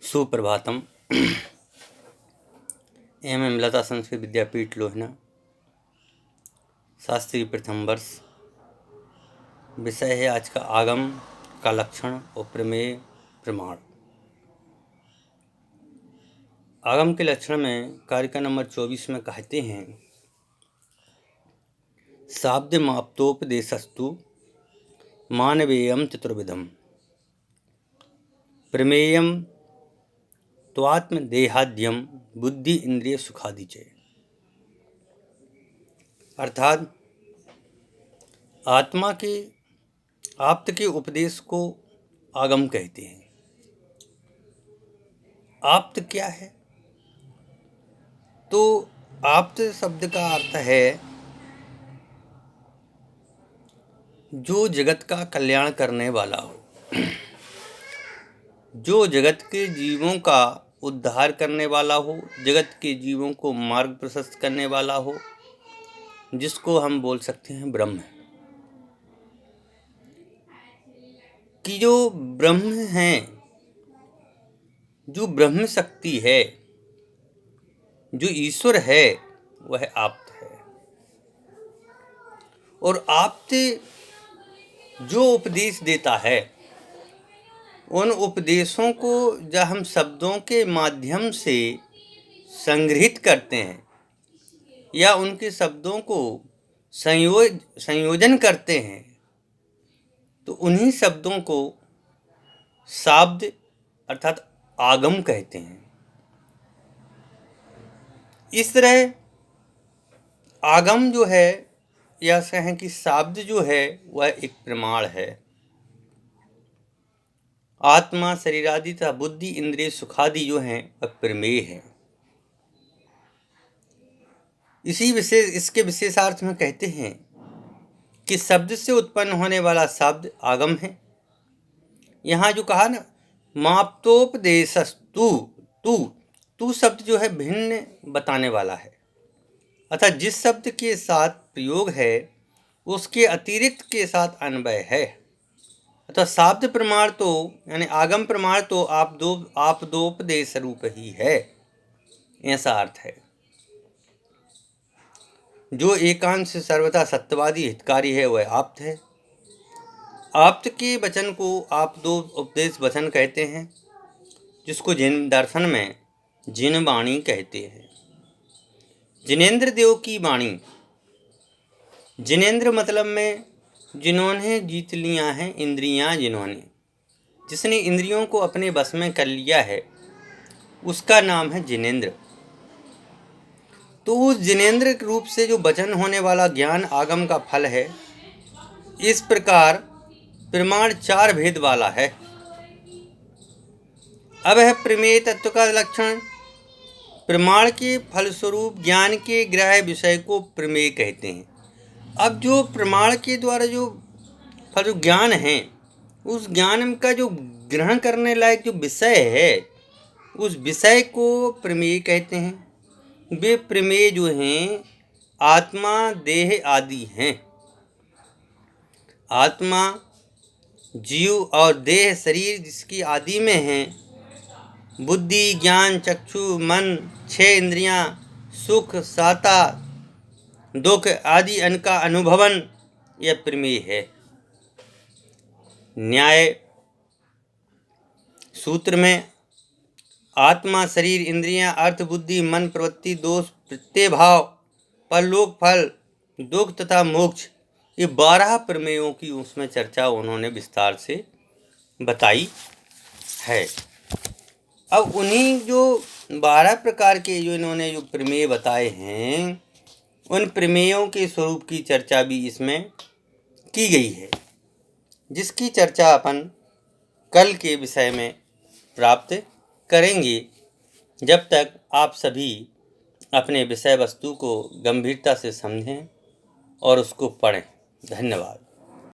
Suprabhatam. M लता संस्कृत विद्यापीठ लोहना, शास्त्री प्रथम वर्ष। विषय है आज का आगम का लक्षण और प्रमेय प्रमाण। आगम के लक्षण में कारिका नंबर 24 में कहते हैं, शाब्दमाप्तोपदेशस्तु मानवेयम चतुर्विधम प्रमेयम त्वात्मदेहाद्यम बुद्धि इंद्रिय सुखादि च। अर्थात आत्मा के आप्त के उपदेश को आगम कहते हैं। आप्त क्या है? तो आप्त शब्द का अर्थ है जो जगत का कल्याण करने वाला हो, जो जगत के जीवों का उद्धार करने वाला हो, जगत के जीवों को मार्ग प्रशस्त करने वाला हो, जिसको हम बोल सकते हैं ब्रह्म। कि जो ब्रह्म हैं, जो ब्रह्म शक्ति है, जो ईश्वर है, वह आप्त है। और आप्त जो उपदेश देता है, उन उपदेशों को जब हम शब्दों के माध्यम से संग्रहित करते हैं या उनके शब्दों को संयोजन करते हैं, तो उन्हीं शब्दों को शाब्द अर्थात आगम कहते हैं। इस तरह आगम जो है, या कहें कि शाब्द जो है, वह एक प्रमाण है। आत्मा, शरीर आदि तथा बुद्धि, इंद्रिय, सुखादि जो हैं, वह प्रमेय है। इसके विशेषार्थ में कहते हैं कि शब्द से उत्पन्न होने वाला शब्द आगम है। यहाँ जो कहा ना, माप्तोपदेशस्तु, तू शब्द जो है भिन्न बताने वाला है। अर्थात जिस शब्द के साथ प्रयोग है, उसके अतिरिक्त के साथ अन्वय है। अतः शाब्द प्रमाण तो यानी आगम प्रमाण तो आपदोपदेश रूप ही है, ऐसा अर्थ है। जो एकांश सर्वथा सत्यवादी हितकारी है, वह आप्त है। आप्त के वचन को आपदो उपदेश वचन कहते हैं, जिसको जिन दर्शन में जिन वाणी कहते हैं। जिनेंद्र देव की वाणी, जिनेंद्र मतलब में जिन्होंने जीत लिया है इंद्रियां, जिसने इंद्रियों को अपने बस में कर लिया है, उसका नाम है जिनेंद्र। तो उस जिनेंद्र रूप से जो वचन होने वाला ज्ञान आगम का फल है। इस प्रकार प्रमाण 4 भेद वाला है। अब है प्रमेय तत्व का लक्षण। प्रमाण के फलस्वरूप ज्ञान के ग्राह्य विषय को प्रमेय कहते हैं। अब जो प्रमाण के द्वारा जो फल ज्ञान है, उस ज्ञान का जो ग्रहण करने लायक जो विषय है, उस विषय को प्रमेय कहते हैं। वे प्रमेय जो हैं आत्मा, देह आदि हैं। आत्मा, जीव और देह शरीर जिसकी आदि में हैं। बुद्धि, ज्ञान, चक्षु, मन, 6 इंद्रियां, सुख, साता, दुख आदि इनका अनुभवन, यह प्रमेय है। न्याय सूत्र में आत्मा, शरीर, इंद्रियां, अर्थ, बुद्धि, मन, प्रवृत्ति, दोष, प्रत्यय भाव, परलोक फल, दुख तथा मोक्ष, ये 12 प्रमेयों की उसमें चर्चा उन्होंने विस्तार से बताई है। अब उन्हीं जो 12 प्रकार के जो इन्होंने जो प्रमेय बताए हैं, उन प्रमेयों के स्वरूप की चर्चा भी इसमें की गई है, जिसकी चर्चा अपन कल के विषय में प्राप्त करेंगे। जब तक आप सभी अपने विषय वस्तु को गंभीरता से समझें और उसको पढ़ें। धन्यवाद।